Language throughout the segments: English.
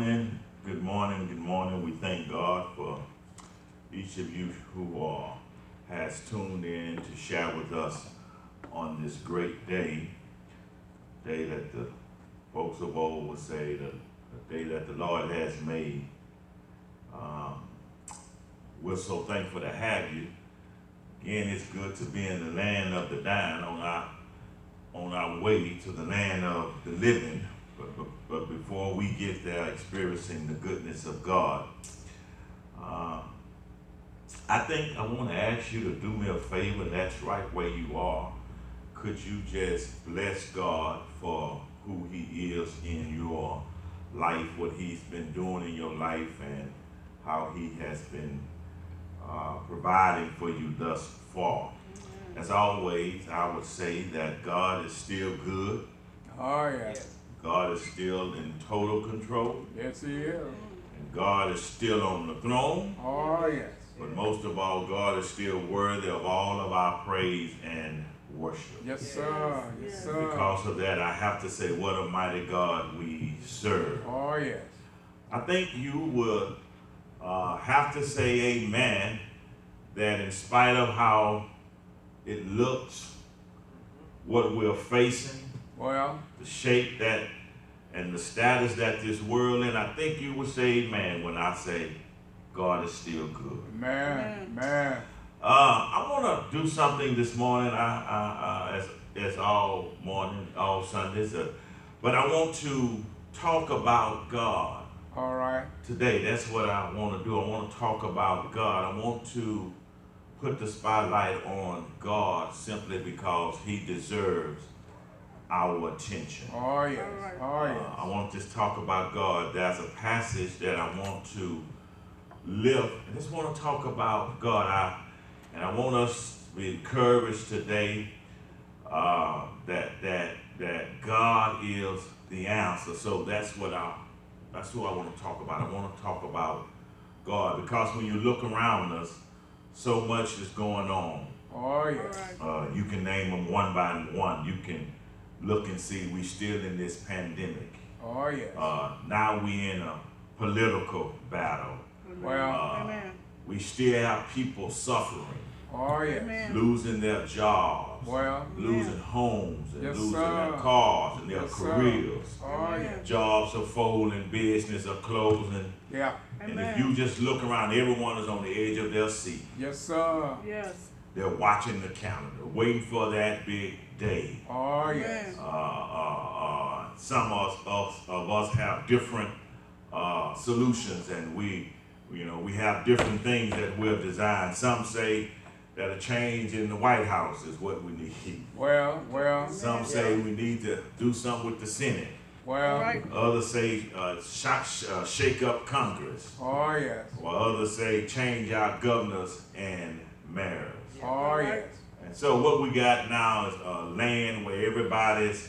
morning, good morning, good morning. We thank God for each of you who has tuned in to share with us on this great day that the folks of old would say, the day that the Lord has made. We're so thankful to have you. Again, it's good to be in the land of the dying on our way to the land of the living. But before we get there, experiencing the goodness of God, I think I want to ask you to do me a favor. That's right where you are. Could you just bless God for who He is in your life, what He's been doing in your life, and how He has been providing for you thus far. As always, I would say that God is still good. Oh, yes. God is still in total control. Yes, He is. And God is still on the throne. Oh, yes. But most of all, God is still worthy of all of our praise and worship. Yes, sir. Yes, sir. Because of that, I have to say, what a mighty God we serve. Oh, yes. I think you would have to say amen, that in spite of how it looks, what we're facing, Well, the shape that and the status that this world in, I think you would say amen when I say God is still good. man. I want to do something this morning, as all morning, all Sundays, but I want to talk about God. All right. Today, that's what I want to do. I want to talk about God. I want to put the spotlight on God simply because He deserves our attention. Oh, yes. Oh, yes. I want to just talk about God. There's a passage that I want to lift. I just want to talk about God. I want us to be encouraged today that God is the answer. So that's who I want to talk about. I want to talk about God, because when you look around us, so much is going on. Oh, yes. You can name them one by one. You can look and see we still in this pandemic. Oh, yes. Now we in a political battle. Well, we still have people suffering, oh, yes. losing their jobs, Well, losing homes, and yes, losing sir. their cars and their Yes, careers. Oh, yes. Jobs are folding, business are closing. Yeah. And if you just look around, everyone is on the edge of their seat. Yes, sir. Yes. They're watching the calendar, waiting for that big day. Oh, yes. Some of us have different solutions, and we have different things that we've designed. Some say that a change in the White House is what we need. Well. Some say we need to do something with the Senate. Well. Right. Others say shake up Congress. Oh, yes. Or others say change our governors and mayors. Oh, yes. And so what we got now is a land where everybody's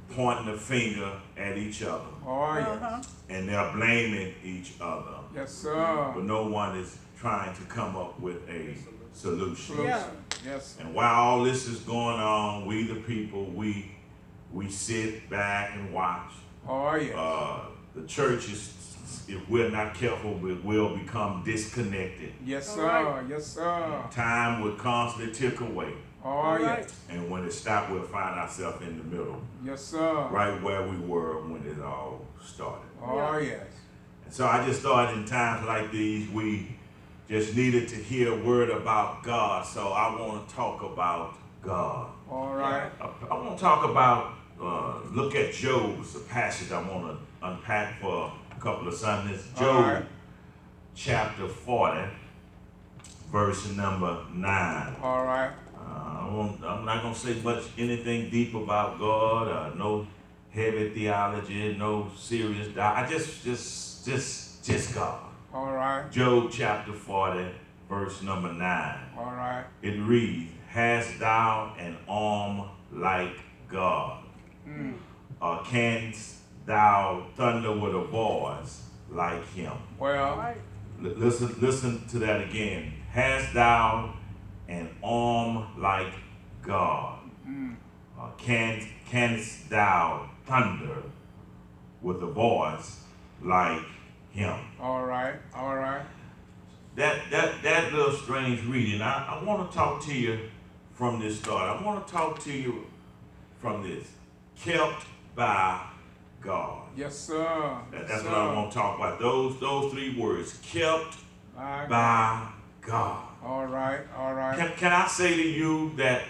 pointing the finger at each other. Oh, yes. And they're blaming each other. Yes, sir. But no one is trying to come up with a solution. Yeah. Yes. And while all this is going on, we the people, we sit back and watch. Oh, yes. The church is, if we're not careful, we will become disconnected. Yes, sir. All Yes, sir. Time will constantly tick away. Oh, yes. And when it stops, we'll find ourselves in the middle, Yes, sir. right where we were when it all started. Oh, yes. And so I just thought in times like these, we just needed to hear a word about God. So I want to talk about God. All right. I want to talk about, look at Job. It's a passage I want to unpack for a couple of Sundays. All Job right. chapter 40, verse number 9. All right. I'm not going to say much, anything deep about God, no heavy theology, no serious I just God. All right. Job chapter 40, verse number 9. All right. It reads, hast thou an arm like God? Or canst thou thunder with a voice like him? Well. Right. Listen to that again. Hast thou an arm like God? Canst thou thunder with a voice like him. All right. All right. That little strange reading. I want to talk to you from this thought. I want to talk to you from this. Kept by God. Yes, sir. That's what I want to talk about. Those three words. Kept by God. All right. All right. Can I say to you that,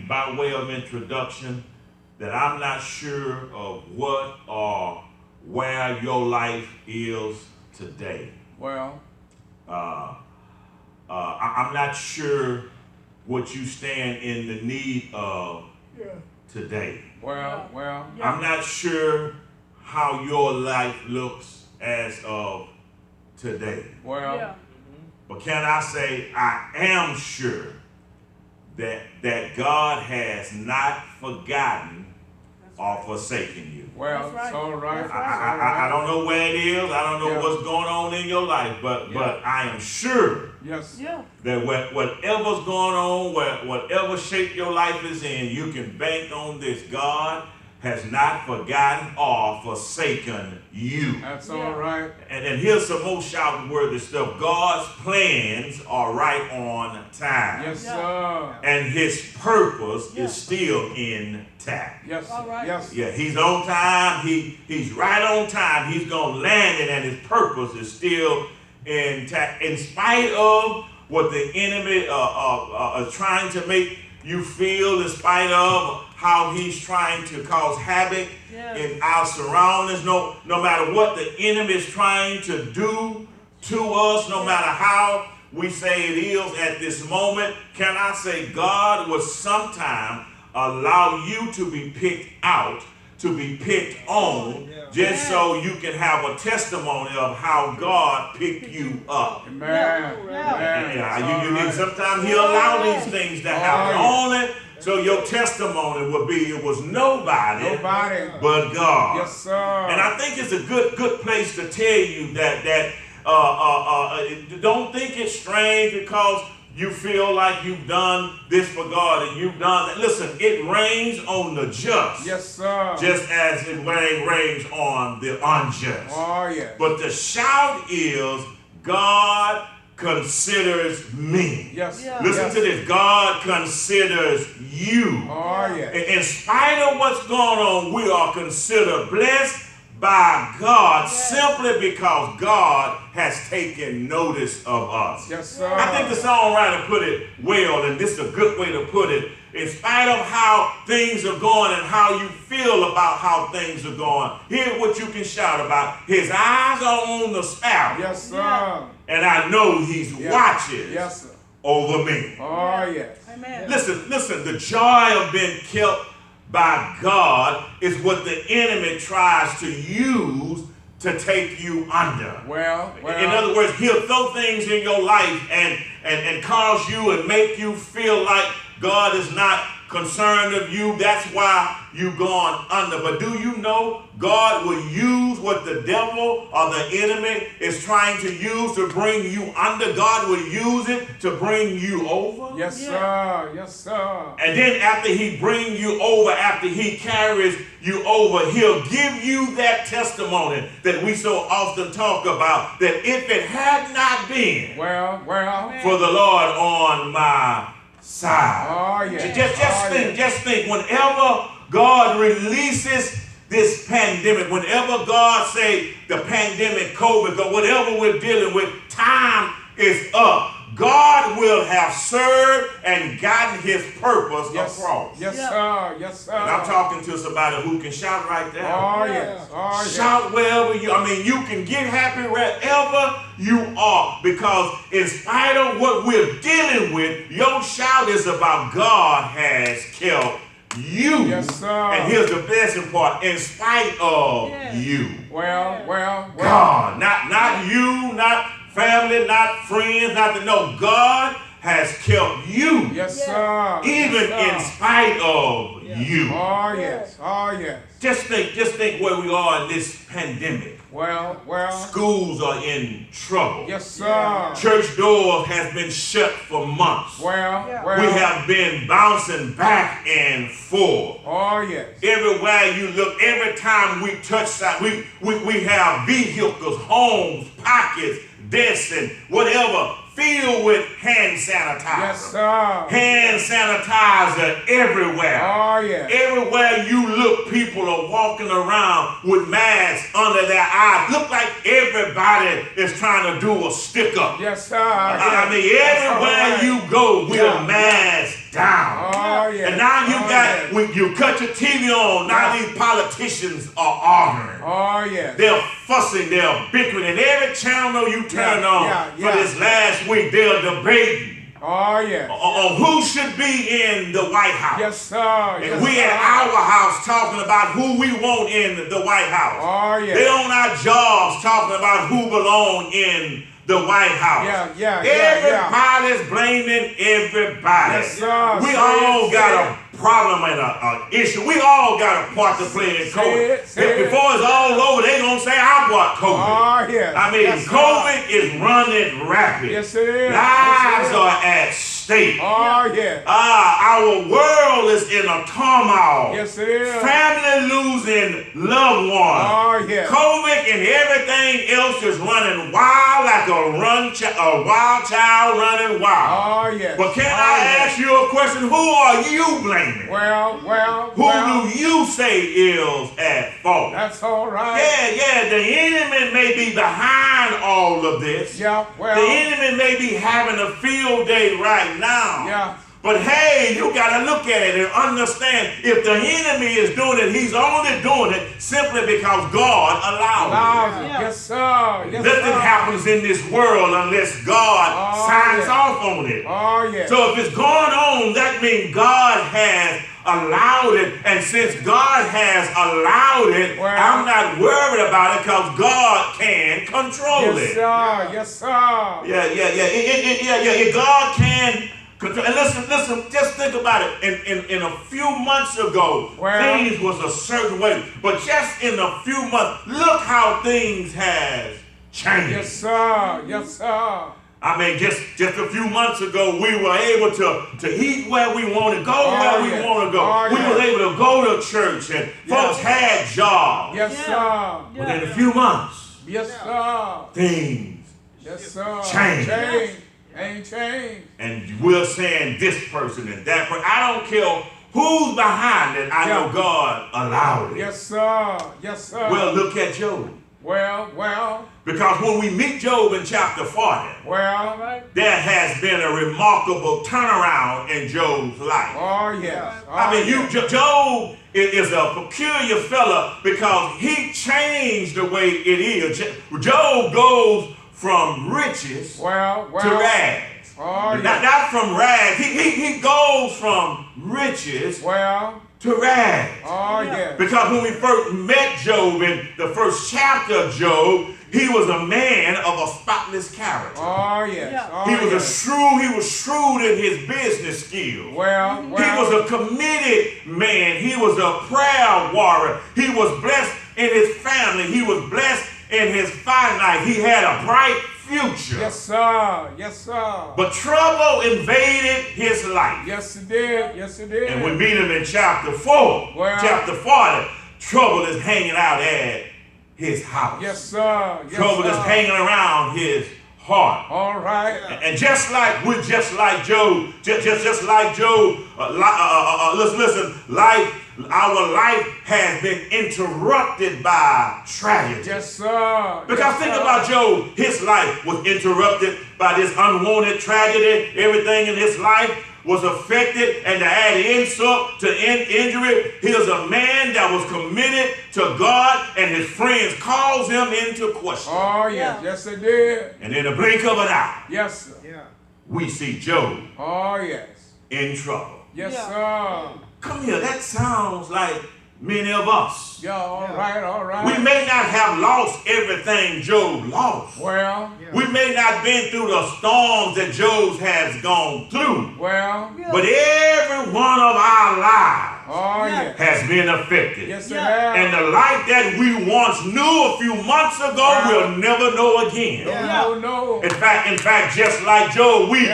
by way of introduction, that I'm not sure of what or where your life is today. Well. I'm not sure what you stand in the need of today. Well. I'm not sure how your life looks as of today. Well. But can I say I am sure that God has not forgotten or forsaken you. Well, right. all right. I don't know where it is. I don't know what's going on in your life, but I am sure Yes. that whatever's going on, whatever shape your life is in, you can bank on this. God has not forgotten or forsaken you. That's all right. And here's some more shouting worthy stuff. God's plans are right on time. Yes, sir. And his purpose is still intact. Yes. All right. Yes. Yeah, he's on time. He's right on time. He's gonna land it, and his purpose is still intact, in spite of what the enemy is trying to make you feel, in spite of how he's trying to cause havoc in our surroundings. No matter what the enemy is trying to do to us, no matter how we say it is at this moment, can I say God will sometime allow you to be picked out, to be picked on, just so you can have a testimony of how God picked you up. Amen. Sometimes he'll allow these things to happen only so your testimony will be it was nobody but God. Yes, sir. And I think it's a good place to tell you that don't think it's strange because you feel like you've done this for God and you've done that. Listen, it rains on the just. Yes, sir. Just as it rains on the unjust. Oh, yes. But the shout is, God considers me. Yes. Listen to this. God considers you. Oh, yes. In spite of what's going on, we are considered blessed by God simply because God has taken notice of us. Yes, sir. I think the songwriter put it well, and this is a good way to put it. In spite of how things are going and how you feel about how things are going, here's what you can shout about. His eyes are on the sparrow. Yes, sir. And I know he's watching over me. Oh, yes. Amen. Listen, the joy of being kept by God is what the enemy tries to use to take you under. Well. In other words, he'll throw things in your life and cause you and make you feel like God is not concerned of you. That's why you've gone under. But do you know God will use what the devil or the enemy is trying to use to bring you under? God will use it to bring you over. Yes, sir. Yes, sir. And then after he brings you over, after he carries you over, he'll give you that testimony that we so often talk about, that if it had not been for the Lord on my side. Oh, yeah. Just think, whenever God releases this pandemic, whenever God say the pandemic, COVID, or whatever we're dealing with, time is up. God will have served and gotten his purpose across. Yes, sir. Yes, sir. And I'm talking to somebody who can shout right there. Oh, yes. Oh, yes. Shout wherever you can get happy wherever you are, because in spite of what we're dealing with, your shout is about God has kept you. Yes, sir. And here's the best part, in spite of you. Well. God, not you, not family, not friends, God has kept you. Yes, sir. Even in spite of you. Oh, yes. Oh, yes. Just think where we are in this pandemic. Well. Schools are in trouble. Yes, sir. Church doors has been shut for months. Well. We have been bouncing back and forth. Oh, yes. Everywhere you look, every time we touch that, we have vehicles, homes, pockets, desks, and whatever filled with hand sanitizer. Yes, sir. Hand sanitizer everywhere. Oh, yes. Everywhere you look, people are walking around with masks under their eyes. Look like everybody is trying to do a stick up. Yes, sir. I mean, everywhere you go, we're masked down. Oh, yes. And now when you cut your TV on, now these politicians are arguing. Oh, yes. They're fussing, they're bickering, and every channel you turn on for this last week, they're debating. Oh, yes. On who should be in the White House. Yes, sir. And we at our house talking about who we want in the White House. Oh, yes. They on our jobs talking about who belong in the White House. Everybody's blaming everybody. Yes, sir. We all got a problem and an issue. We all got a part to play in COVID. Before it's all over, they gonna say I brought COVID. Oh, yes. I mean, COVID is running rapid. Yes, it is. Lives are at stake. Oh, yes. Our world is in a turmoil. Yes, it is. Family losing loved ones. Oh, yes. COVID and everything else is running wild like a wild child running wild. Oh, yes. But can I ask you a question? Who are you blaming? Well. Who do you say is at fault? That's all right. Yeah. The enemy may be behind all of this. Yeah, well. The enemy may be having a field day right now. Yeah. But hey, you got to look at it and understand if the enemy is doing it, he's only doing it simply because God allows it. Yes, sir. Nothing happens in this world unless God signs off on it. Oh, yes. So if it's going on, that means God has allowed it. And since God has allowed it, I'm not worried about it because God can control it. Yes, sir. Yeah. God can control. And listen, just think about it. In a few months ago, things was a certain way. But just in a few months, look how things has changed. Yes, sir. I mean, just a few months ago, we were able to eat where we want to go, where we want to go. We were able to go to church, and folks had jobs. Yes, sir. But in a few months, things changed. Ain't changed. And we're saying this person and that person. I don't care who's behind it. I know God allowed it. Yes, sir. Well, look at Job. Well. Because when we meet Job in chapter 40, there has been a remarkable turnaround in Job's life. Oh, yes. Job is a peculiar fella because he changed the way it is. Job goes from riches to rags. Not from rags. He goes from riches to rags. Because when we first met Job in the first chapter of Job, he was a man of a spotless character. He was shrewd in his business skills. He was a committed man. He was a prayer warrior. He was blessed in his family. He was blessed in his finance. He had a bright future. Yes, sir. But trouble invaded his life. Yes, it did. And we meet him in chapter 4. Chapter 40. Trouble is hanging out at his house. Yes, sir. Trouble is hanging around his heart. All right. And just like Job, listen, our life has been interrupted by tragedy. Yes, sir. Because think about Job. His life was interrupted by this unwanted tragedy. Everything in his life was affected, and to add insult to injury, he was a man that was committed to God, and his friends caused him into question. Oh, yes, they did. And in the blink of an eye, we see Job in trouble. Yes, sir. Come here, that sounds like many of us. All right. We may not have lost everything Job lost. We may not have been through the storms that Job has gone through. But every one of our lives Oh, Yeah. yes. has been affected. Yes, it Yeah. And has. the life that we once knew a few months ago, we'll never know again. No. In fact, just like Job, we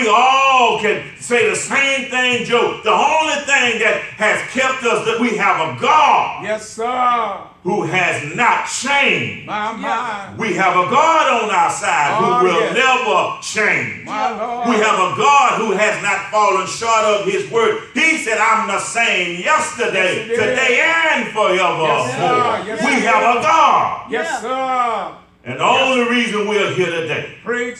all can say the same thing, Job. The only thing that has kept us, that we have a God Yes, sir. who has not changed. My. We have a God on our side Oh, who will yes. never change. My Lord. We have a God who has not fallen short of his word. He said, I'm the same yesterday, Yes, he did. today, and forevermore. Yes, sir. Yes, We sir. have a God. Yes, Yeah. sir. And the only reason we're here today Preach.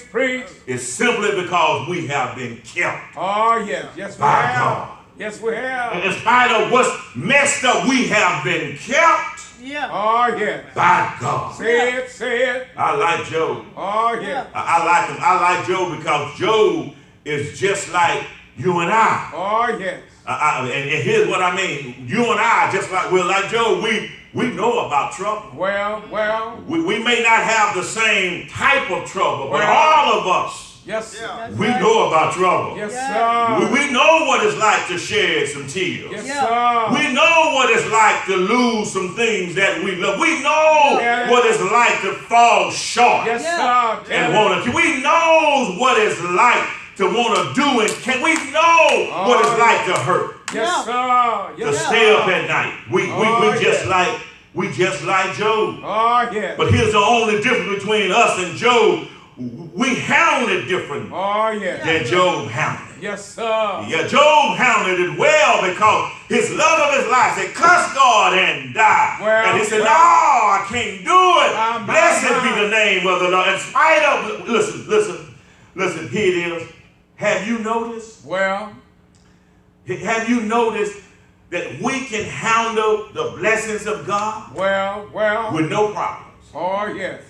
is simply because we have been kept. Oh, yes. Yes, we By have. God. Yes, we have. In spite of what's messed up, we have been kept Yeah. Oh, yes. by God. Say it. I like Job. Oh, yes. I like him. I like Job because Job is just like you and I. Oh, yes. And here's what I mean. You and I, just like we're like Job, we know about trouble. Well. We may not have the same type of trouble, but Well. all of us, Yes. That's we right. know about trouble. Yes, Yeah. sir. We know what it's like to shed some tears. Yes, Yeah. sir. We know what it's like to lose some things that we love. We know Yeah. what it's like to fall short Yes, Yeah. sir. and want to. We know what it's like to want to do and can we know what it's like to hurt, Yes, sir. to Yes, stay sir. up at night. We just like Job. Oh, yes. But here's the only difference between us and Job. We handled it different Oh, yes. than Job handled it. Yes, sir. Yeah, Job handled it well because his love of his life said, cuss God and die. Well, and he said, well. no, I can't do it. My. Blessed be the name of the Lord. In spite of, listen, here it is. Have you noticed? Well. Have you noticed that we can handle the blessings of God Well. with no problems? Oh, yes.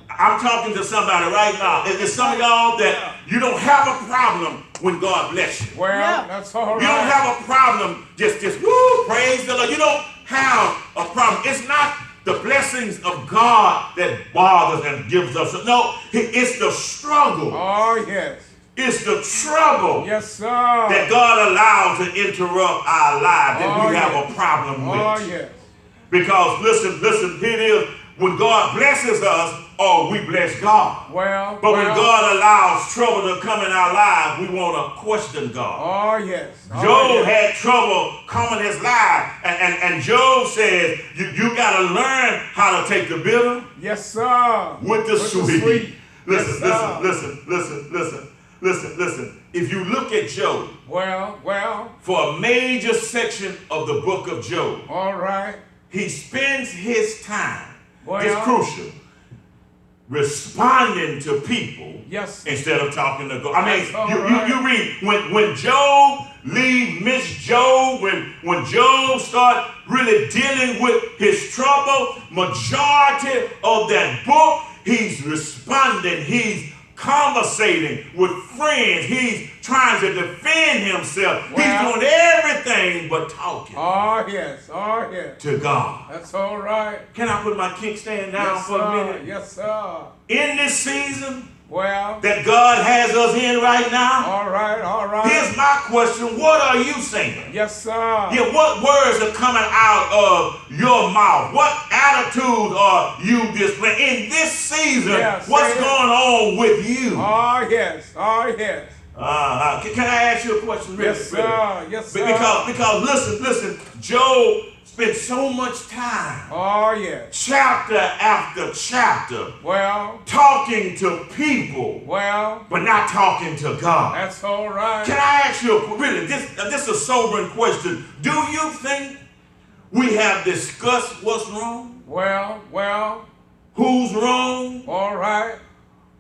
I'm talking to somebody right now. There's some of y'all that you don't have a problem when God bless you. Well, Yeah. that's all right. You don't have a problem just woo, praise the Lord. You don't have a problem. It's not the blessings of God that bothers and gives us. No, it's the struggle. Oh, yes. It's the trouble Yes, sir. that God allows to interrupt our lives that Oh, we have yes. a problem with. Oh, yes. Because listen, here it is. When God blesses us, we bless God. Well. But when God allows trouble to come in our lives, we want to question God. Oh, yes. Oh, Job yes. had trouble coming in his life. And Job said, you got to learn how to take the bitter Yes, sir. with the sweet. Yes, sir. Listen. If you look at Job, Well. for a major section of the book of Job, All right. he spends his time, Well. it's crucial, responding to people Yes. instead of talking to God. I mean, That's all right. you read when Job Miss Job, when Job start really dealing with his trouble, majority of that book, he's responding, he's conversating with friends, he's trying to defend himself. Well. He's doing everything but talking Oh, yes. to God. That's all right. Can I put my kickstand down Yes, for a sir. minute? Yes, sir. In this season Well. that God has us in right now, All right. here's my question. What are you saying? Yes, sir. Yeah, what words are coming out of your mouth? What attitudes are you displaying in this season? Yes, What's say it. going on with you? Oh, yes. Can I ask you a question? Really, Yes, really? sir. Yes, sir. Because listen, Job spent so much time, Oh, yes. chapter after chapter, Well. talking to people, Well. but not talking to God. That's all right. Can I ask you, really, this is a sobering question. Do you think we have discussed what's wrong? Well. Who's wrong? All right.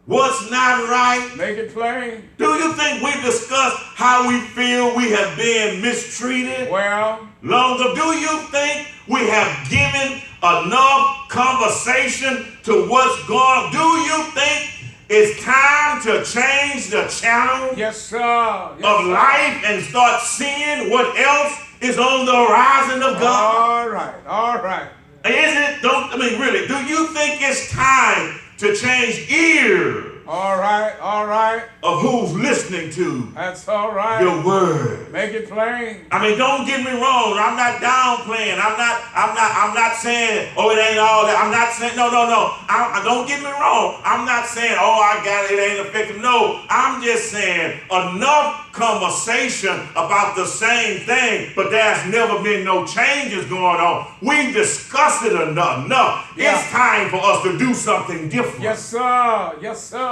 What's not right? Make it plain. Do you think we discussed how we feel we have been mistreated? Well. Longer, do you think we have given enough conversation to what's going on? Do you think it's time to change the channel Yes, sir. Yes, of sir. life and start seeing what else is on the horizon of God? All right. Really, do you think it's time to change ears All right, all right. of who's listening to That's all right. your word. Make it plain. I mean, don't get me wrong. I'm not downplaying. I'm not saying, oh, it ain't all that. I'm not saying, no. Don't get me wrong. I'm not saying, oh, I got it, it ain't effective. No, I'm just saying enough conversation about the same thing, but there's never been no changes going on. We've discussed it enough. Yeah. It's time for us to do something different. Yes, sir. Yes, sir.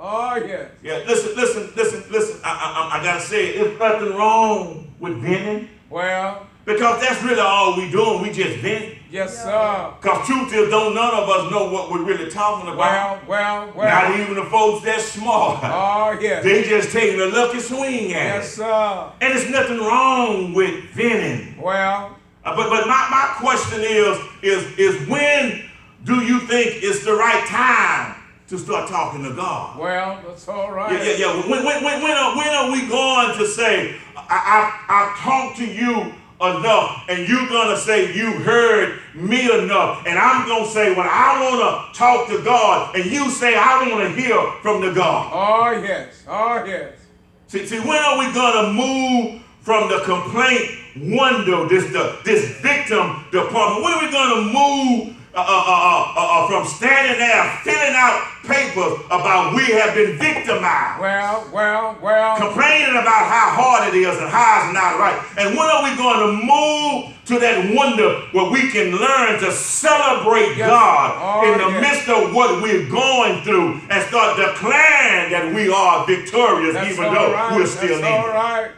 Oh, yes. Yeah, listen. I gotta say, there's nothing wrong with venting, Well, because that's really all we doing. We just vent. yes, sir. Because truth is, none of us know what we're really talking about. Well. Not even the folks that smart. Oh, yes. They just taking a lucky swing at Yes, it. sir. And there's nothing wrong with venting. Well, But my question is when do you think it's the right time to start talking to God? well, that's all right. Yeah. When are we going to say, I've talked to you enough, and you're going to say you heard me enough, and I'm going to say when I want to talk to God, and you say I want to hear from the God. Oh, yes. Oh, yes. See, when are we going to move from the complaint window, this victim department? When are we going to move from standing there filling out papers about we have been victimized? Well. Complaining about how hard it is and how it's not right. And when are we going to move to that window where we can learn to celebrate Yes. God Oh, in the yes. midst of what we're going through and start declaring that we are victorious, That's even all though right. we're still in That's all it? right.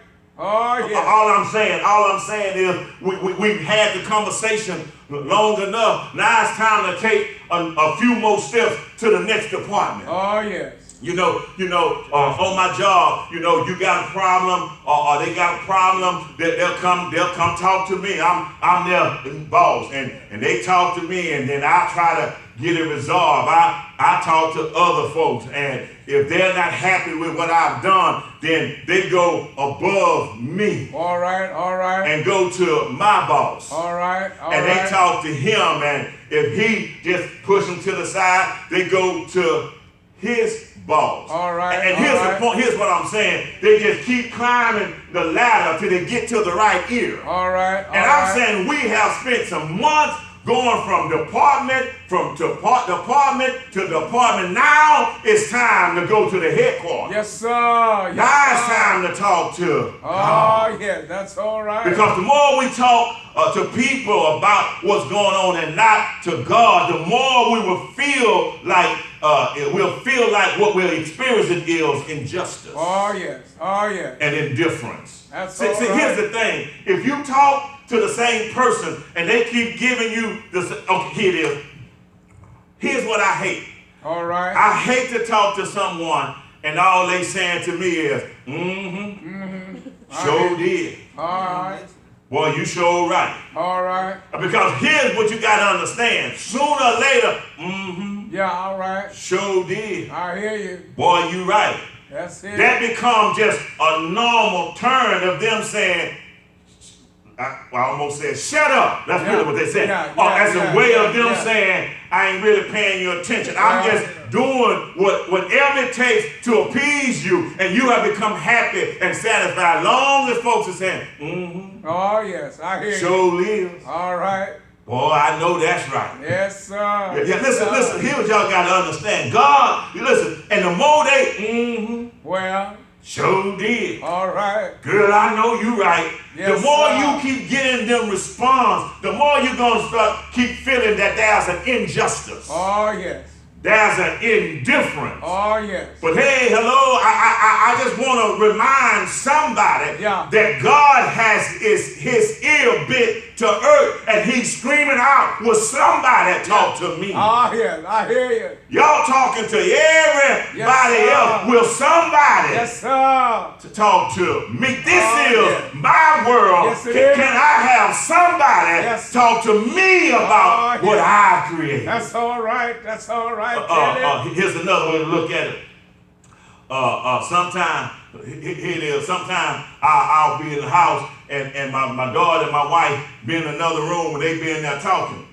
Oh, yes. All I'm saying is we've had the conversation long enough. Now it's time to take a few more steps to the next department. Oh, yes. On my job, you got a problem, or they got a problem, they'll come talk to me. I'm their boss, and they talk to me, and then I try to get it resolved. I talk to other folks, and if they're not happy with what I've done, then they go above me All right. and go to my boss. All right. And they talk to him, and if he just push them to the side, they go to his boss. All right. And here's the point. Here's what I'm saying. They just keep climbing the ladder till they get to the right ear. All right. And I'm saying we have spent some months going from department to department. Now it's time to go to the headquarters. Yes, sir. Yes, Now it's sir. time to talk to God. Oh, yeah, that's all right. Because the more we talk to people about what's going on and not to God, the more we will feel like what we're experiencing is injustice Oh, yes. and indifference. That's See, all right. here's the thing. If you talk to the same person and they keep giving you this, okay, here it is. Here's what I hate. All right. I hate to talk to someone and all they saying to me is, sure did. All right. Boy, you sure right. All right. Because here's what you got to understand. Sooner or later, Yeah, all right. sure did. I hear you. Boy, you right. That's it. That becomes just a normal turn of them saying, I almost said, shut up. That's really what they said. As a way of them saying, I ain't really paying you attention. I'm just doing whatever it takes to appease you, and you have become happy and satisfied. Long as folks are saying, Oh, yes, I hear you. sure lives. All right. Boy, I know that's right. Yes, sir. Yeah, listen, here's what y'all got to understand. God, listen, and the more they, Well, sure did. all right. Girl, I know you right. Yes, the more sir. you keep getting them response, the more you're going to start keep feeling that there's an injustice. Oh, yes. There's an indifference. Oh, yes. But hey, hello, I just want to remind somebody that God has his ear bit to earth, and he's screaming out, will somebody talk to me? Oh, yes, I hear you. Y'all talking to everybody else. Will somebody to talk to me? This is my world. Yes, it is. Can I have somebody talk to me about what I've created? That's all right. That's all right. Here's another way to look at it. Sometimes I'll be in the house and my daughter and my wife be in another room and they be in there talking.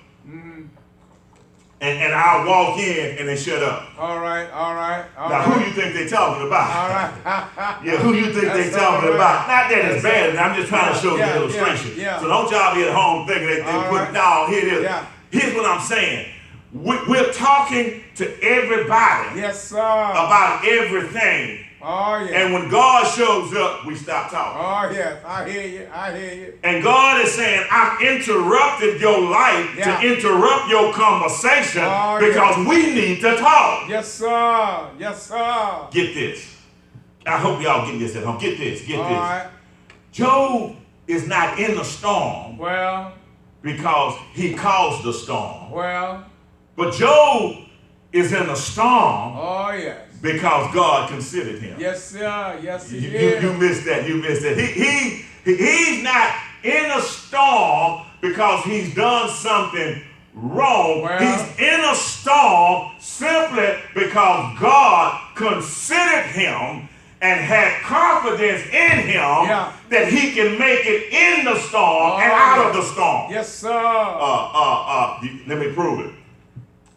and I'll walk in and they shut up. All right, all right, all Now, right. who you think they talking about? All right. Yeah, who you think they That's talking all right. about? Not that it's That's bad, all- I'm just trying to show you Yeah, the illustration. yeah. So don't y'all be at home thinking they All put right. no, here it is. Yeah. Here's what I'm saying. We're talking to everybody Yes, sir. about everything. Oh, yes. And when God shows up, we stop talking. Oh, yes. I hear you. I hear you. And God is saying, I've interrupted your life Yeah. to interrupt your conversation Oh, because we need to talk. Yes, sir. Yes, sir. Get this. I hope y'all get this at home. Get this. Get All this. right. Job is not in the storm Well, because he caused the storm. well. But Job is in the storm Oh, yes. because God considered him. Yes, sir. Yes, he You is. missed that. You missed that. He's not in a storm because he's done something wrong. Well. He's in a storm simply because God considered him and had confidence in him Yeah. that he can make it in the storm Oh, and out yeah. of the storm. Yes, sir. Let me prove it.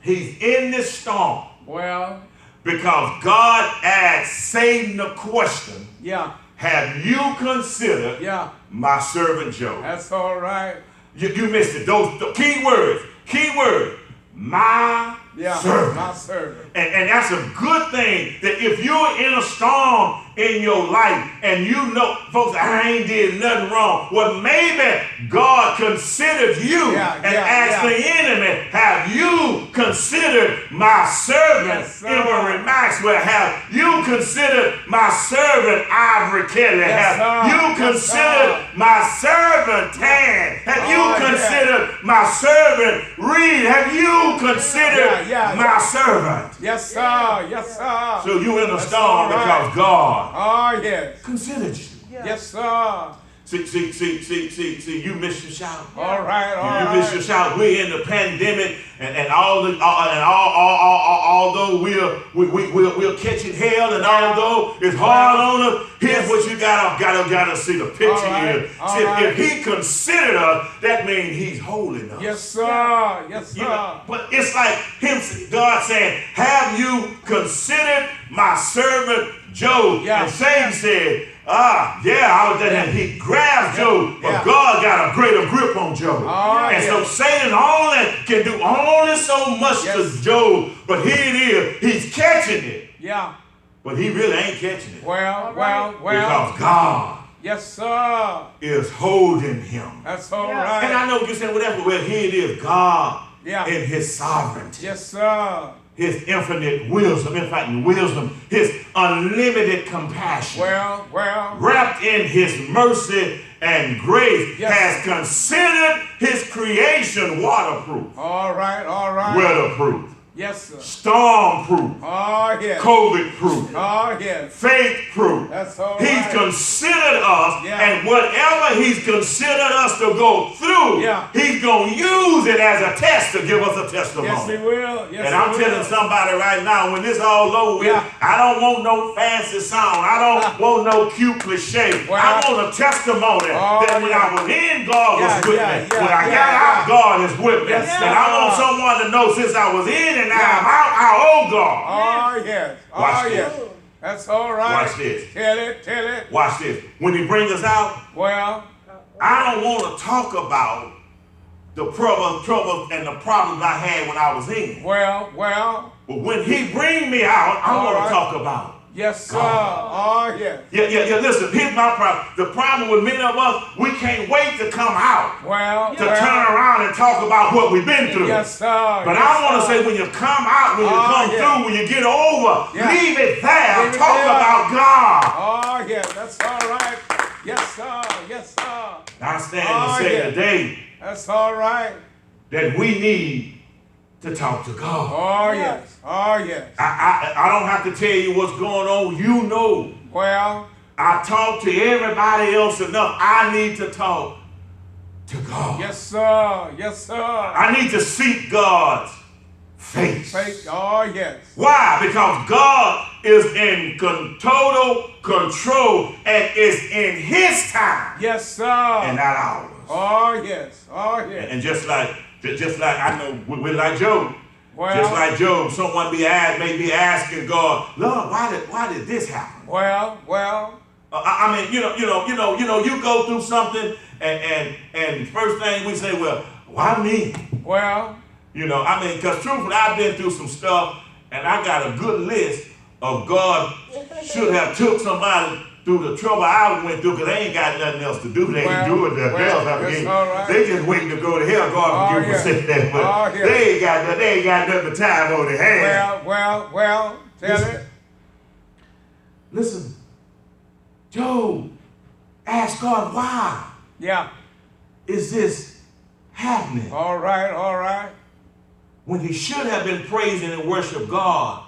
He's in this storm Well, because God asked Satan a question. yeah. Have you considered Yeah. my servant Job? That's all right. You missed it. Those key words. Key word. My Yeah. servant. My servant. And that's a good thing that if you're in a storm in your life and you know, folks, I ain't did nothing wrong. Well, maybe God considered you and asked the enemy, have you considered my servant, Yes, Emory Maxwell? Have you considered my servant, Ivory Kelly? Yes, Have sir. you Yes, considered sir. my servant, Tan? Have you Oh, yeah. considered my servant, Reed? Have you considered Yeah. my servant? Yes, sir. Yes, sir. So you in a That's storm all right. because God Oh, yes. considered you. Yes, sir. See, you missed your shout. All right, all You right. missed your shout. We're in the pandemic, and although we're catching hell, and although it's hard on us, here's what you gotta see the picture All right, here. all See, right. if he considered us, that means he's holding us. Yes, sir. Yes, You sir. know, but it's like him, God saying, have you considered my servant Job? Yeah. And Satan said, I was there. And he grabbed Job, but Yeah. God got a greater grip on Job. And so Satan only can do only so much to Job, but here it is, he's catching it. Yeah. But he really ain't catching it. Well. Because God Yes, sir. is holding him. That's all And right. I know you're saying whatever, well, here it is, God Yeah. in his sovereignty. Yes, sir. His infinite wisdom, his unlimited compassion, Well. wrapped in his mercy and grace, Yes. has considered his creation waterproof, All right. weatherproof, Yes, sir. storm-proof, Oh, yes. COVID-proof, Oh, yes. faith-proof. That's all He's right. considered us, Yeah. and whatever he's considered us to go through, Yeah. he's going to use it as a test to give us a testimony. Yes, he will. Yes, And I'm he telling will. somebody right now, when this all over with, Yeah. I don't want no fancy song. I don't want no cute cliche. Well, I want a testimony that when I was in, God was with me. When I got out, God is with me. Yes, And I want someone to know since I was in and now I'm out, I owe God. Oh, yes. Watch Oh, this. yes. That's all right. Watch this. Tell it. Watch this. When he brings us out, Well. I don't want to talk about the trouble and the problems I had when I was in. Well. But when he brings me out, I All want right. to talk about Yes, sir. God. Oh, yes. Yeah. Listen, here's my problem. The problem with many of us, we can't wait to come out Well. to turn around and talk about what we've been through. Yes, sir. But yes, I want to sir. say when you come out, when you come through, when you get over, Yeah. leave it there. Leave it Talk there. about God. Oh, yeah. That's all right. Yes, sir. Yes, sir. I stand Oh, to say yeah. today That's all right. that we need to talk to God. Oh, yes. Oh, yes. I don't have to tell you what's going on. You know. Well. I talk to everybody else enough. I need to talk to God. Yes, sir. Yes, sir. I need to seek God's face. Faith. Oh, yes. Why? Because God is in total control and is in his time Yes, sir. and not ours. Oh, yes. Oh, yes. And just like I know we're like Job. Well, just like Job, someone may be asking God, Lord, why did this happen? well. I mean, you go through something, and first thing we say, well, why me? Well, Because truthfully, I've been through some stuff, and I got a good list of God should have took somebody through the trouble I went through, because they ain't got nothing else to do. They ain't doing themselves. Right. They just waiting to go to hell. God forgive me for saying that, but they ain't got nothing but time on their hands. Well, tell it. Listen, Job asked God, why Yeah. is this happening? All right. When he should have been praising and worship God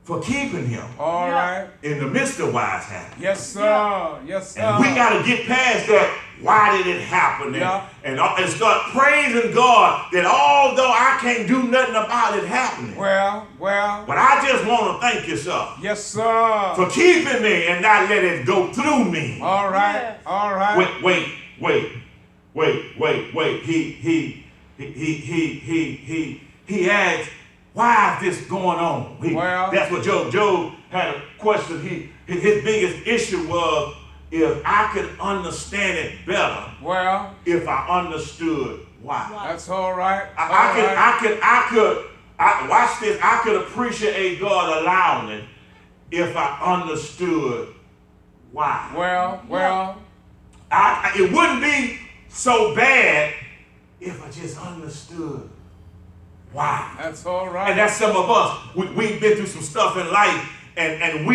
for keeping him All right. in the midst of why it's happening. Yes, sir. Yes, sir. And we got to get past that. Why did it happen? And start praising God that although I can't do nothing about it happening. Well. But I just want to thank you, sir. Yes, sir. For keeping me and not let it go through me. All right. Yes. All right. Wait. He asked, why is this going on? That's what Job had a question. His biggest issue was, if I could understand it better, Well, if I understood why. that's all right. Watch this. I could appreciate God allowing it if I understood why. Well. It wouldn't be so bad if I just understood why. That's all right. And that's some of us. We've been through some stuff in life, and it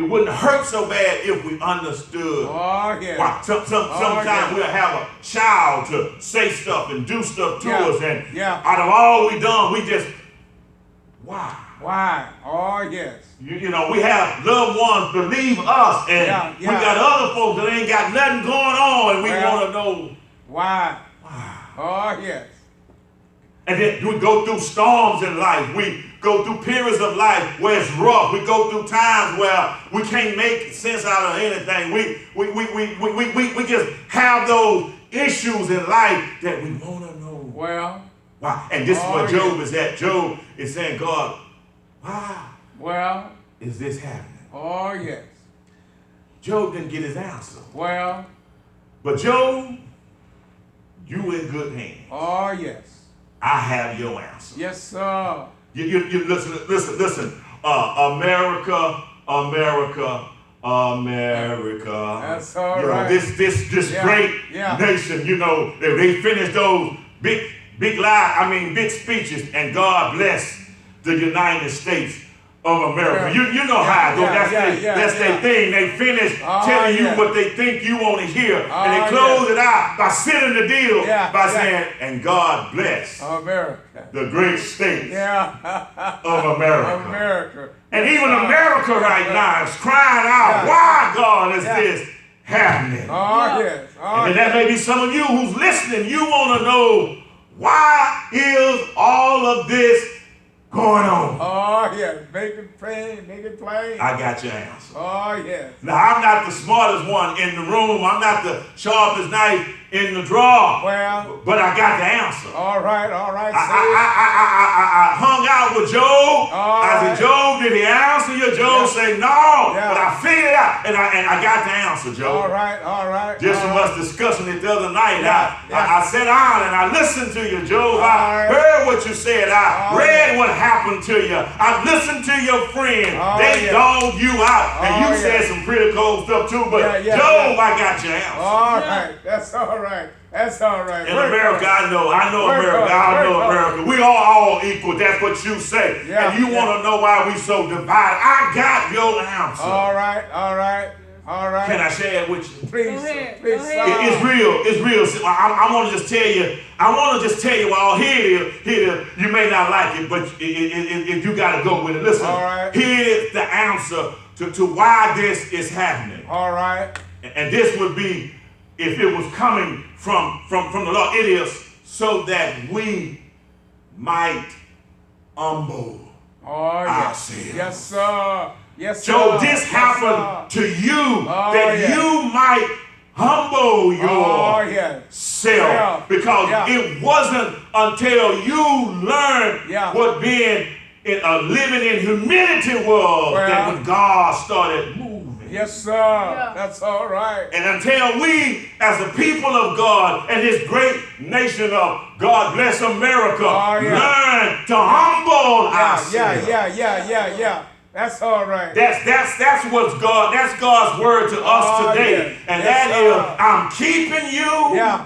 wouldn't hurt so bad if we understood Oh, yeah. why. Sometimes we'll have a child to say stuff and do stuff to us, and out of all we done, we just, why? Why? Oh, yes. We have loved ones to leave us, and we got other folks that ain't got nothing going on, and we want to know why. Oh, yes. And then we go through storms in life. We go through periods of life where it's rough. We go through times where we can't make sense out of anything. We just have those issues in life that we want to know. Well. Why? And this is what Job is at. Job is saying, God, why is this happening? Oh, yes. Job didn't get his answer. Well. But Job, you in good hands. Oh, yes. I have your answer. Yes, sir. You listen. America. That's all right. This great nation. They finished those big speeches, and God bless the United States of America. You know how it goes. That's their thing. They finish telling you what they think you want to hear, and they close it out by sealing the deal by saying, "And God bless America, the great states of America." America. And even America right now is crying out, "Why, God, is this happening?" Oh, yes. And that may be some of you who's listening. You want to know, why is all of this going on? Oh, yes. Make it plain. I got your answer. Oh, yes. Now, I'm not the smartest one in the room. I'm not the sharpest knife in the drawer. Well. But I got the answer. All right. I hung out with Job. I said, Job, did he answer you? Job said, no. But I figured it out. And I got the answer, Job. All right. Just from us discussing it the other night. I sat down and I listened to you, Job. I heard what you said. I read what happened to you. I listened to your friend. They dogged you out. And you said some pretty cold stuff too. But Job, I got your answer. All right. That's all right. In America, I know America. We are all equal. That's what you say. And you want to know why we so divided. I got your answer. All right. Can I share it with you? Please. It's real. I want to just tell you while here it is. You may not like it, but if you got to go with it. Listen, here is the answer to why this is happening. All right. And this would be, if it was coming from the Lord, it is so that we might humble ourselves. Yes, sir. So this happened to you, that you might humble yourself, because it wasn't until you learn Yeah. what being living in humility was. Well, that when God started moving. Yes, sir. Yeah. That's all right. And until we, as a people of God and this great nation of God bless America, Oh, yeah. learn to humble ourselves. Yeah. That's all right. That's what's God. That's God's word to us Oh, today, yeah. and Yes, that sir. is, I'm keeping you. Yeah.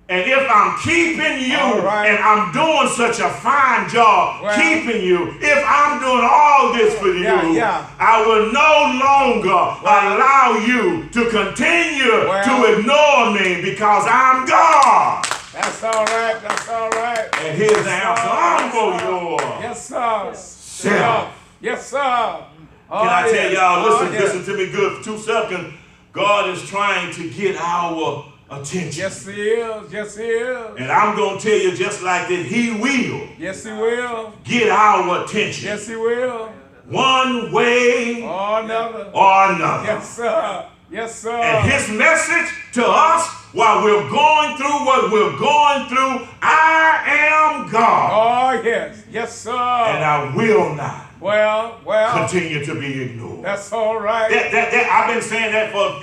And if I'm keeping you, All right. and I'm doing such a fine job Well, keeping you, if I'm doing all this for you, Yeah. I will no longer allow you to continue to ignore me because I'm God. That's all right. That's all right. And here's the answer. Humble your Yes, sir. self. Yes, sir. Can I tell y'all, yes. listen to me good for 2 seconds. God is trying to get our attention. Yes, he is. Yes, he is. And I'm going to tell you just like that, he will Yes, he will. get our attention. Yes, he will. One way Or another. or another. Yes, sir. Yes, sir. And his message to us while we're going through what we're going through, I am God. Oh, yes. Yes, sir. And I will not Well. continue to be ignored. That's all right. I've been saying that for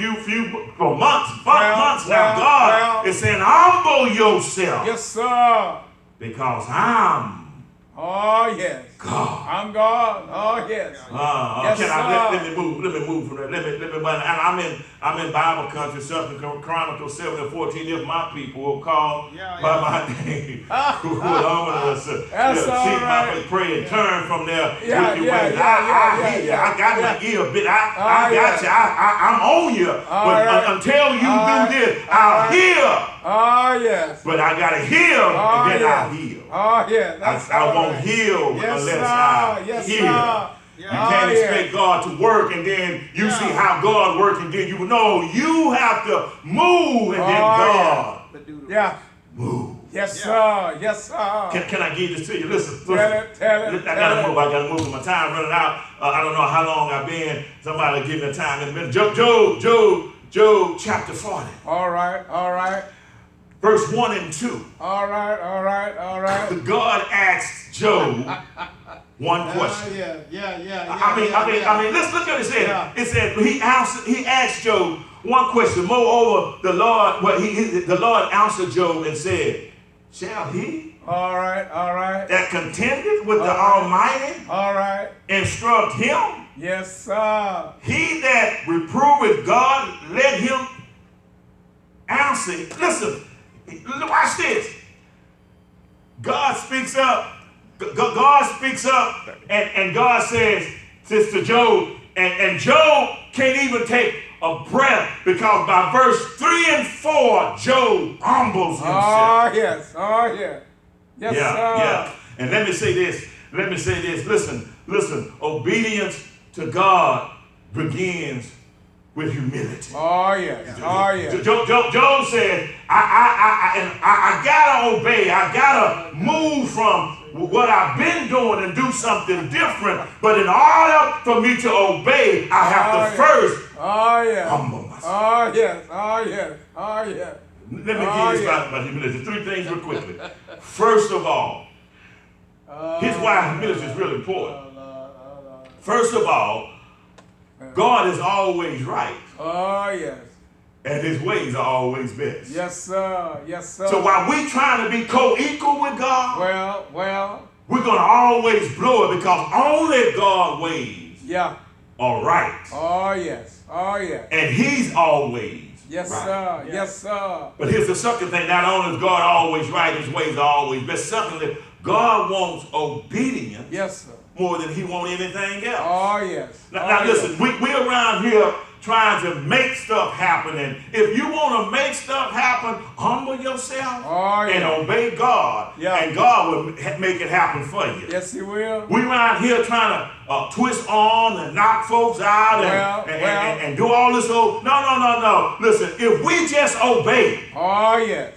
for months now. well, God is saying, humble yourself. Yes, sir. Because I'm Oh, yes. God. I'm God. Oh, yes. Yes, Let me move from there. Let me. And I'm in Bible country, 2 Chronicles 7:14. If my people will call by my name, who will humble themselves, That's seek all my right. face, pray and turn from their Yeah, wicked yeah, ways. yeah, I hear you. I got my ear bit. I got yeah. you. I'm on you. But right. until you All do right. this, I'll hear. Oh, yes. But I gotta heal, Oh, and then yeah. I'll heal. Oh, yeah. That's I all won't right. heal Yes, unless sir. I Yes, hear. sir. You can't expect God to work and then you see how God works and then you know you have to move and then God Yeah. move. Yes, sir. Yes, sir. Can I give this to you? Listen. Tell it. I gotta move. I gotta move. My time running out. I don't know how long I've been. Somebody give me time in a minute. Job chapter 40. All right. Verse 1 and 2. All right. God asked Job one question. I mean, let's look at what it said. Yeah. It said he asked Job one question. Moreover, the Lord answered Job and said, shall he All right. that contendeth with the Almighty All right. instruct him? Yes, sir. He that reproveth God, let him answer. Listen, watch this. God speaks up. God speaks up, and God says to Job, and Job can't even take a breath because by verse 3 and 4, Job humbles himself. Oh, yes. Yes, sir. Yeah. And let me say this. Listen. Obedience to God begins with humility. Oh, yes. Job said, I gotta obey. I gotta move from what I've been doing and do something different. But in order for me to obey, I have to first humble myself. Oh, yes. Let me give you about humility. 3 things real quickly. First of all, here's why humility is really important. First of all, God is always right. Oh, yes. And his ways are always best. Yes, sir. So while we trying to be co-equal with God, Well. we're going to always blow it because only God's ways Yeah. are right. Oh, yes. And he's always Yes, right. sir. Yes, sir. But here's the second thing. Not only is God always right, his ways are always best. Secondly, God wants obedience Yes, sir. more than he wants anything else. Oh, yes. Now listen, we're around here trying to make stuff happen. And if you want to make stuff happen, humble yourself and obey God. Yeah. And God will make it happen for you. Yes, he will. We around here trying to twist on and knock folks out and do all this old. No. Listen, if we just obey. Oh, yes.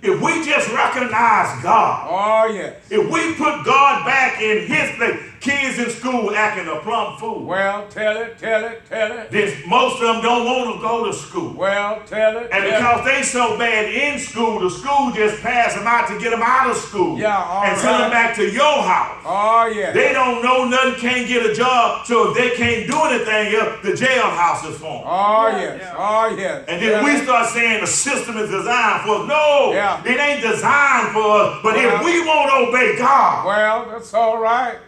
If we just recognize God. Oh, yes. If we put God back in his place. kids in school acting a plumb fool. Well, tell it, tell it, tell it. Most of them don't want to go to school. Well, tell it. And because they so bad in school, the school just pass them out to get them out of school. Yeah, all and send them back to your house. Oh, yeah. They don't know nothing, can't get a job, so if they can't do anything else, the jailhouse is for them. Oh, yes. Oh, yes. And then we start saying the system is designed for us. No, it ain't designed for us. But if we won't obey God, well, that's all right.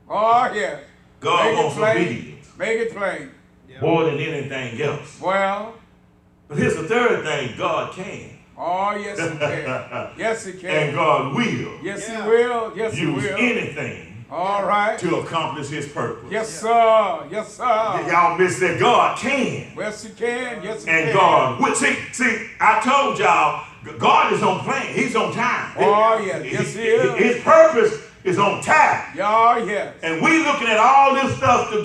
Oh, yes. God wants obedience. Make it plain. More than anything else. Well. But here's the third thing, God can. Oh, yes, he can. Yes, he can. And God will. Yes, he will. Yes, he will. Use anything. All right. To accomplish his purpose. Yes, sir. Yes, sir. Y'all missed that. God can. Yes, he can. Yes, he can. And God will. See, I told y'all, God is on plan. He's on time. Oh, yes. Yes, he is. His purpose is on time. Oh, yes. And we looking at all this stuff that's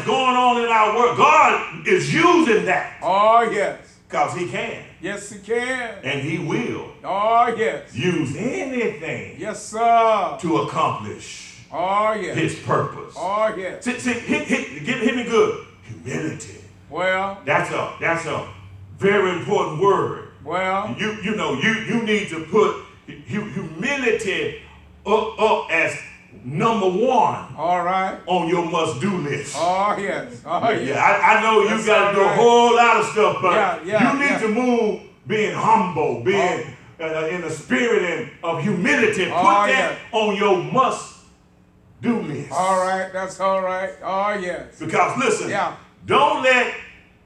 going on in our world. God is using that. Oh, yes. Because he can. Yes, he can. And he will. Oh, yes. Use anything. Yes, sir. To accomplish. Oh, yes. His purpose. Oh, yes. See, hit me good. Humility. Well. That's a very important word. Well. You need to put humility up as number one. All right. On your must-do list. Oh, yes. Oh, yes. Yeah, I know you got to do a whole lot of stuff, but you need to move being humble, being in the spirit of humility. Put that on your must-do list. All right. That's all right. Oh, yes. Because listen, don't let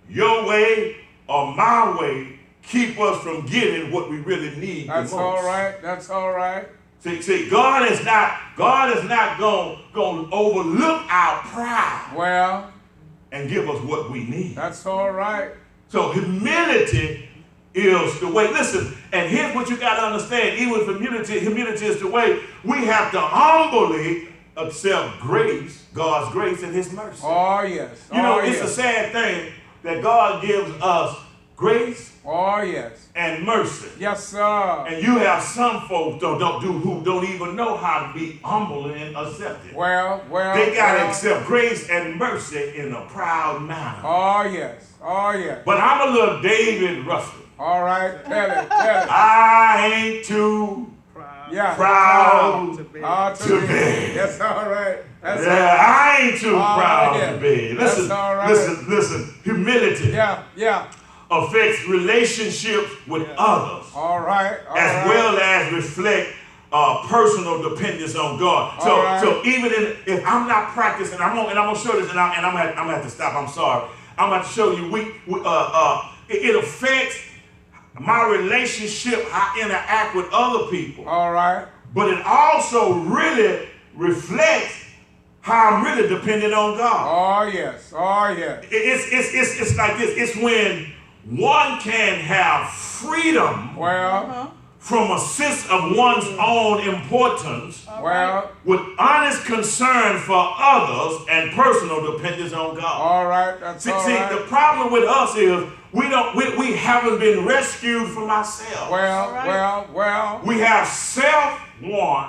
your way or my way keep us from getting what we really need. That's the most. All right. That's all right. See, God is not going to overlook our pride. Well, and give us what we need. That's all right. So humility is the way. Listen, and here's what you got to understand. Even with humility is the way we have to humbly accept grace, God's grace and his mercy. Oh, yes. It's a sad thing that God gives us grace. Oh, yes. And mercy. Yes, sir. And you have some folks who don't even know how to be humble and accepted. Well. They got to accept grace and mercy in a proud manner. Oh, yes. Oh, yes. But I'm a little David Russell. All right. Tell it. I ain't too proud to beg. That's all right. I ain't too proud to beg. Listen. Humility. Yeah. Affects relationships with others. All right. As well as reflect personal dependence on God. So even if I'm not practicing, I'm gonna show this, and I'm gonna have to stop. I'm sorry. I'm going to show you. It affects my relationship, how I interact with other people. All right. But it also really reflects how I'm really dependent on God. Oh yes. Oh yes. It's like this. It's when one can have freedom from a sense of one's own importance with honest concern for others and personal dependence on God. All right. That's all right. See, the problem with us is we haven't been rescued from ourselves. Well. We have self one,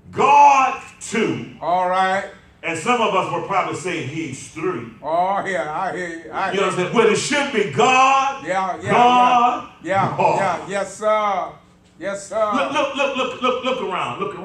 God two. All right. And some of us will probably say he's three. Oh, yeah, I hear you. You know what I'm saying? Well, it should be God. God. Yes, sir. Yes, sir. Look around. Look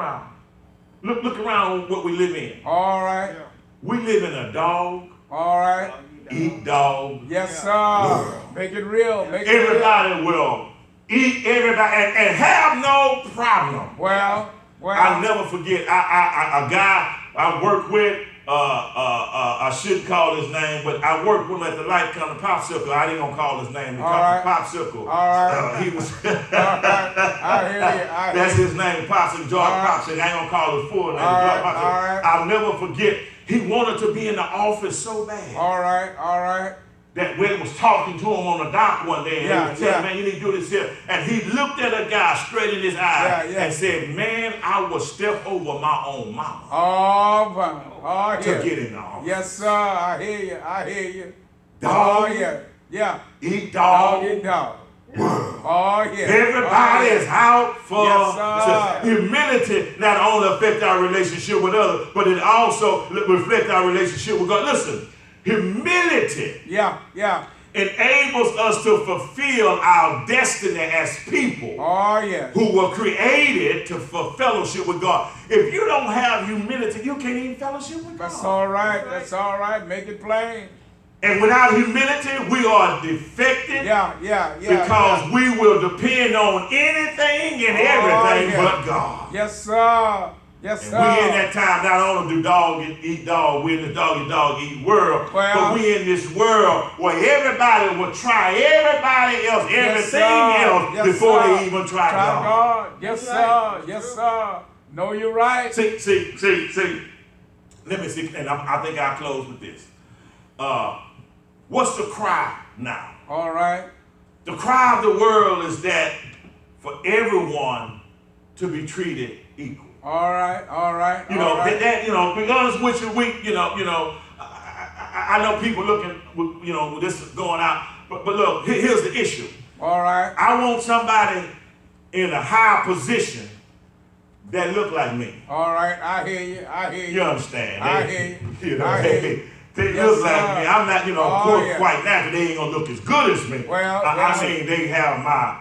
around what we live in. All right. We live in a dog. All right. Eat dog. Yes, sir. Make it real. Everybody will eat everybody and have no problem. Well. I'll never forget a guy I worked with, I shouldn't call his name, but I worked with him at the light company, Popsicle. I didn't gonna call his name. Popsicle. All right. He was. All right. I hear you. That's his name, Popsicle. George Popsicle. I ain't gonna call his full name. I'll never forget. He wanted to be in the office so bad. All right. That when was talking to him on the dock one day, and he was telling, man, you need to do this here. And he looked at a guy straight in his eyes and said, man, I will step over my own mama. Oh, to get in the office. Yes, sir. I hear you. Dog. Oh, yeah. Eat dog. Eat dog. world. Oh, yes. Everybody is out for Yes, sir. humility. Not only affect our relationship with others, but it also reflect our relationship with God. Listen, humility Yeah, yeah. enables us to fulfill our destiny as people Oh, yes. who were created for fellowship with God. If you don't have humility, you can't even fellowship with God. That's all right. That's all right. Make it plain. And without humility, we are defected. Yeah. Because we will depend on anything and everything yeah. but God. Yes, sir. Yes, And sir. we in that time, not only do dog eat dog, we're in the dog eat world, Well, but we in this world where everybody will try everybody else, everything else before they even try God. Yes, sir. Yes, sir. No, you're right. See. Let me see, and I think I'll close with this. What's the cry now? All right. The cry of the world is that for everyone to be treated equal. All right. You know, that to be honest with you, I know people looking, with this going out, but look, here's the issue. All right. I want somebody in a high position that look like me. All right. I hear you. You understand? I hear you. I hear you. They Yes, look like sir. me. I'm not, Oh, of course, yeah. quite naturally, they ain't gonna look as good as me. Well, I mean, they have my,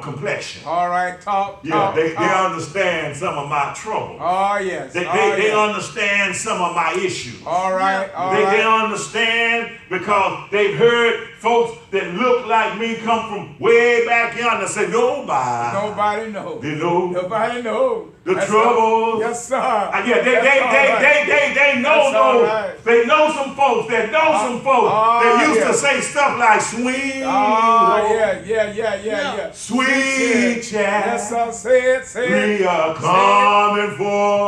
complexion. All right. Talk. They understand some of my trouble. Oh, yes. They understand some of my issues. All right. They understand because they've heard folks that look like me come from way back yonder say, nobody knows. They know Nobody knows. the troubles. Yes, sir. They know those. Right. They know some folks that know some folks that used to say stuff like sweet. Yeah. Sweet child. Yes, sir. Say it. We are coming for